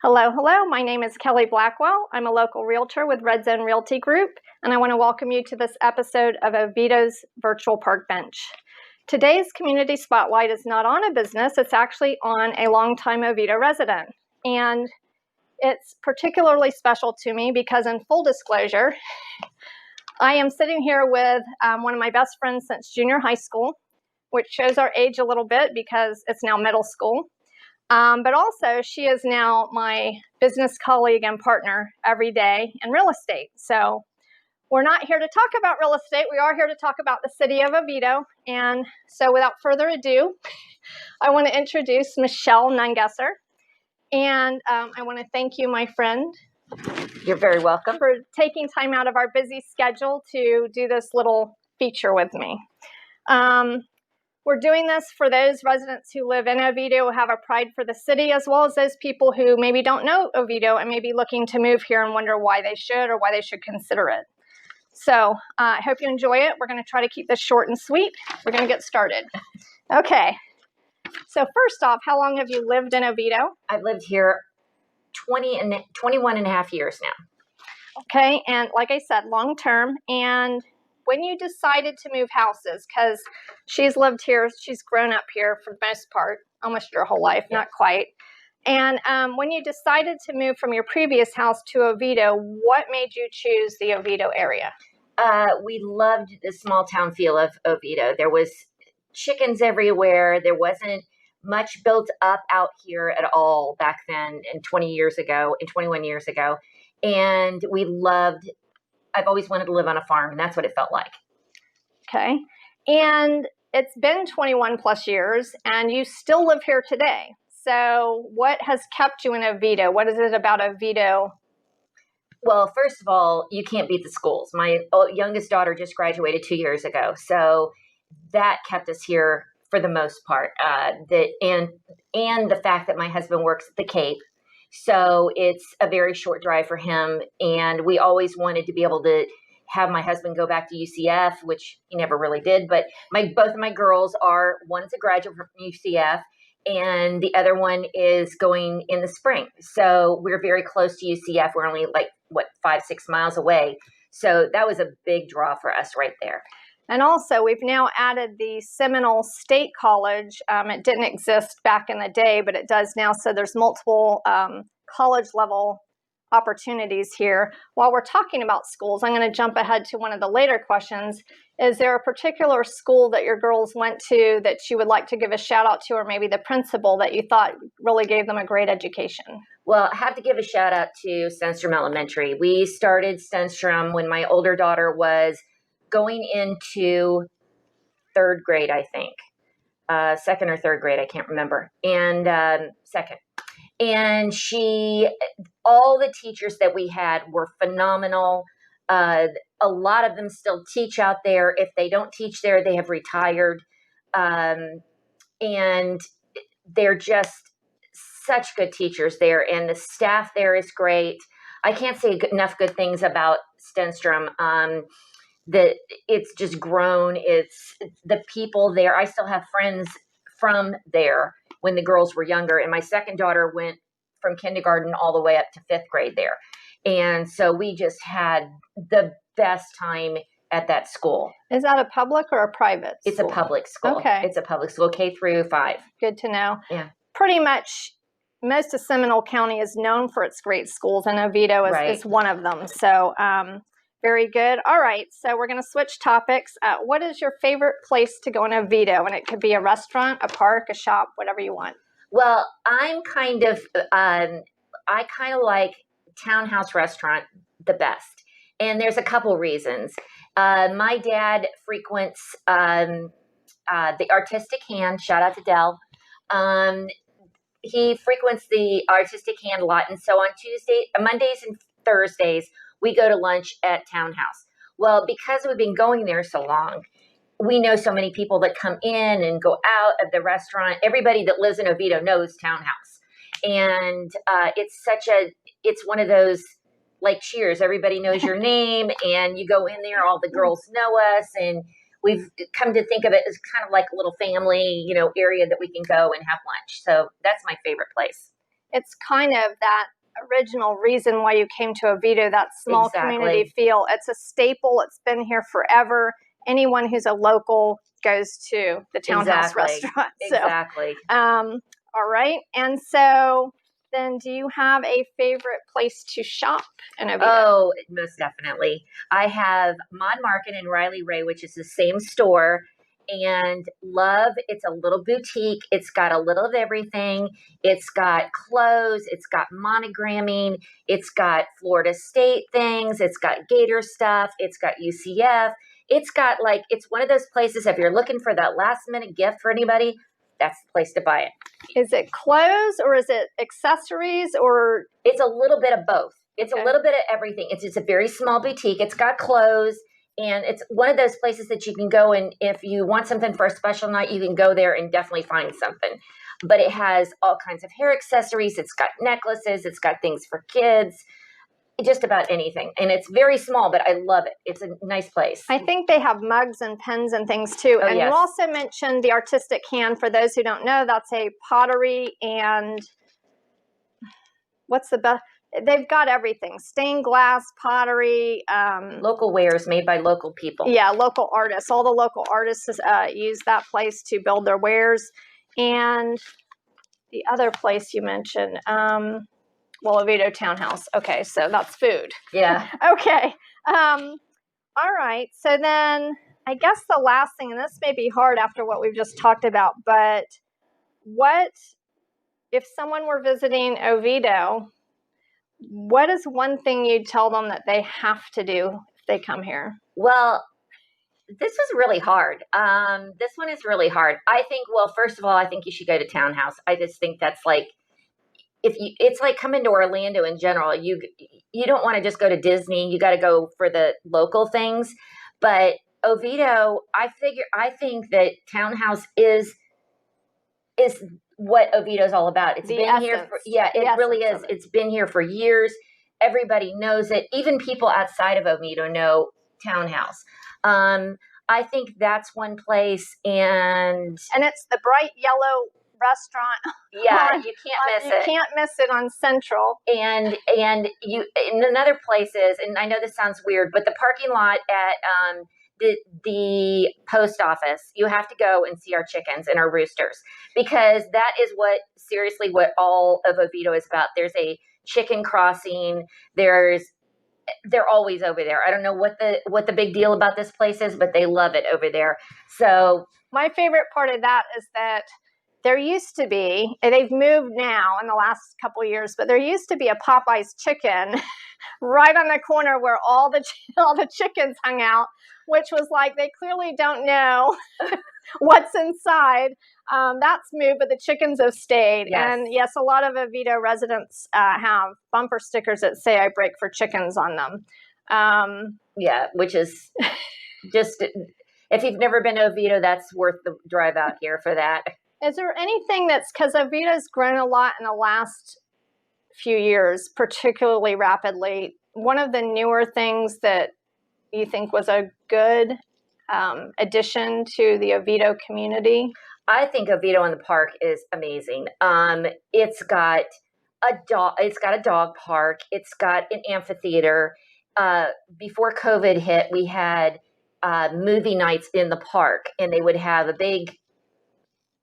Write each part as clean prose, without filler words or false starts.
Hello, hello. My name is Kellie Blackwell. I'm a local realtor with RedZone Realty Group, and I want to welcome you to this episode of Oviedo's Virtual Park Bench. Today's community spotlight is not on a business, it's actually on a longtime Oviedo resident. And it's particularly special to me because, in full disclosure, I am sitting here with one of my best friends since junior high school, which shows our age a little bit because it's now middle school. But also, she is now my business colleague and partner every day in real estate. So we're not here to talk about real estate. We are here to talk about the city of Oviedo. And so without further ado, I want to introduce Michele Nungesser. And I want to thank you, my friend. You're very welcome. For taking time out of our busy schedule to do this little feature with me. We're doing this for those residents who live in Oviedo, who have a pride for the city, as well as those people who maybe don't know Oviedo and may be looking to move here and wonder why they should or why they should consider it. So I hope you enjoy it. We're going to try to keep this short and sweet. We're going to get started. Okay. So first off, how long have you lived in Oviedo? I've lived here 21 and a half years now. Okay. And like I said, long term. And when you decided to move houses, because she's lived here, she's grown up here for the most part, almost your whole life, not quite. And when you decided to move from your previous house to Oviedo, what made you choose the Oviedo area? We loved the small town feel of Oviedo. There was chickens everywhere. There wasn't much built up out here at all back then and 21 years ago. And I've always wanted to live on a farm, and that's what it felt like. Okay. And it's been 21 plus years, and you still live here today. So what has kept you in Oviedo? What is it about Oviedo? Well, first of all, you can't beat the schools. My youngest daughter just graduated 2 years ago. So that kept us here for the most part. And the fact that my husband works at the Cape. So it's a very short drive for him. And we always wanted to be able to have my husband go back to UCF, which he never really did. But both of my girls one's a graduate from UCF and the other one is going in the spring. So we're very close to UCF. We're only 5-6 miles away. So that was a big draw for us right there. And also, we've now added the Seminole State College. It didn't exist back in the day, but it does now. So there's multiple college-level opportunities here. While we're talking about schools, I'm going to jump ahead to one of the later questions. Is there a particular school that your girls went to that you would like to give a shout-out to, or maybe the principal that you thought really gave them a great education? Well, I have to give a shout-out to Stenstrom Elementary. We started Stenstrom when my older daughter was going into third grade, I think, second or third grade, I can't remember, and second. And all the teachers that we had were phenomenal. A lot of them still teach out there. If they don't teach there, they have retired. And they're just such good teachers there. And the staff there is great. I can't say enough good things about Stenstrom. That it's just grown. It's the people there. I still have friends from there when the girls were younger. And my second daughter went from kindergarten all the way up to 5th grade there. And so we just had the best time at that school. Is that a public or a private school? It's a public school. Okay. It's a public school, K through 5. Good to know. Yeah. Pretty much most of Seminole County is known for its great schools, and Oviedo is one of them. So very good. All right. So we're going to switch topics. What is your favorite place to go in Oviedo? And it could be a restaurant, a park, a shop, whatever you want. Well, I kind of like Townhouse Restaurant the best. And there's a couple reasons. My dad frequents the Artistic Hand. Shout out to Dell. He frequents the Artistic Hand a lot. And so on Mondays and Thursdays, we go to lunch at Townhouse. Well, because we've been going there so long, we know so many people that come in and go out of the restaurant. Everybody that lives in Oviedo knows Townhouse. And it's one of those, like Cheers, everybody knows your name, and you go in there, all the girls know us, and we've come to think of it as kind of like a little family, area that we can go and have lunch. So that's my favorite place. it's kind of that original reason why you came to Oviedo, that small community feel. It's a staple. It's been here forever. Anyone who's a local goes to the Townhouse restaurant. Exactly. All right. And so then do you have a favorite place to shop in Oviedo? Oh, most definitely. I have Mon Market and Riley Ray, which is the same store, and love. It's a little boutique. It's got a little of everything. It's got clothes. It's got monogramming. It's got Florida State things. It's got Gator stuff. It's got UCF. It's got it's one of those places, if you're looking for that last minute gift for anybody, that's the place to buy it. Is it clothes or is it accessories or? It's a little bit of both. It's a little bit of everything. It's a very small boutique. It's got clothes, and it's one of those places that you can go, and if you want something for a special night, you can go there and definitely find something. But it has all kinds of hair accessories. It's got necklaces. It's got things for kids. Just about anything. And it's very small, but I love it. It's a nice place. I think they have mugs and pens and things too. Oh, and yes. You also mentioned the Artistic Hand. For those who don't know, that's a pottery and what's the best? They've got everything. Stained glass, pottery. Local wares made by local people. Yeah, local artists. All the local artists use that place to build their wares. And the other place you mentioned, Oviedo Townhouse. Okay, so that's food. Yeah. Okay. All right. So then I guess the last thing, and this may be hard after what we've just talked about, but what if someone were visiting Oviedo, what is one thing you'd tell them that they have to do if they come here? Well, this was really hard. This one is really hard. I think, first of all, I think you should go to Townhouse. I just think that's it's like coming to Orlando in general. You don't want to just go to Disney. You got to go for the local things. But Oviedo, I think that Townhouse is what Oviedo is all about. It's been here for, it really is. It's been here for years. Everybody knows it. Even people outside of Oviedo know Townhouse. I think that's one place, and it's the bright yellow restaurant. Yeah, you can't miss it. You can't miss it on Central. And in another places, and I know this sounds weird, but the parking lot at the post office, you have to go and see our chickens and our roosters, because that is what all of Oviedo is about. There's a chicken crossing. They're always over there. I don't know what the big deal about this place is, but they love it over there. So my favorite part of that is that there used to be, and they've moved now in the last couple of years, but there used to be a Popeye's chicken right on the corner where all the chickens hung out, which was like, they clearly don't know what's inside. That's moved, but the chickens have stayed. Yes. And yes, a lot of Oviedo residents have bumper stickers that say "I break for chickens" on them. Yeah, which is just, if you've never been to Oviedo, that's worth the drive out here for that. Is there anything because Oviedo's grown a lot in the last few years, particularly rapidly, one of the newer things that you think was a good addition to the Oviedo community? I think Oviedo in the park is amazing. It's got a dog park. It's got an amphitheater. Before COVID hit, we had movie nights in the park, and they would have a big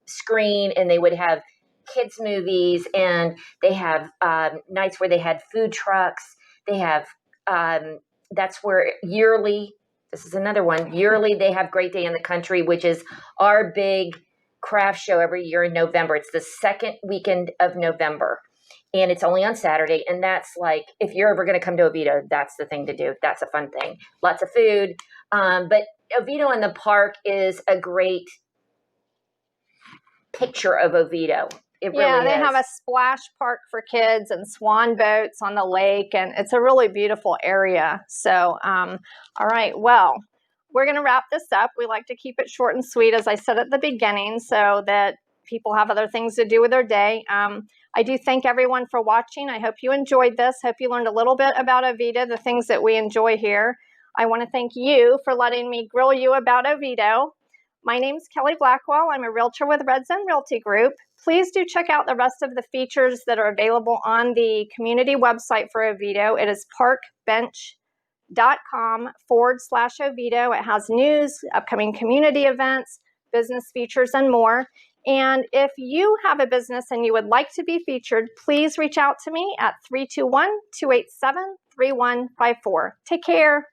screen, and they would have kids movies, and they have nights where they had food trucks. They have that's where yearly, this is another one, yearly they have Great Day in the Country, which is our big craft show every year in November. It's the second weekend of November, and it's only on Saturday. And that's like, if you're ever going to come to Oviedo, that's the thing to do. That's a fun thing. Lots of food. But Oviedo in the park is a great picture of Oviedo. It really is. They have a splash park for kids and swan boats on the lake, and it's a really beautiful area. So, all right, well, we're going to wrap this up. We like to keep it short and sweet, as I said at the beginning, so that people have other things to do with their day. I do thank everyone for watching. I hope you enjoyed this. Hope you learned a little bit about Oviedo, the things that we enjoy here. I want to thank you for letting me grill you about Oviedo. My name's Kellie Blackwell. I'm a realtor with RedZone Realty Group. Please do check out the rest of the features that are available on the community website for Oviedo. It is parkbench.com/Oviedo. It has news, upcoming community events, business features, and more. And if you have a business and you would like to be featured, please reach out to me at 321-287-3154. Take care.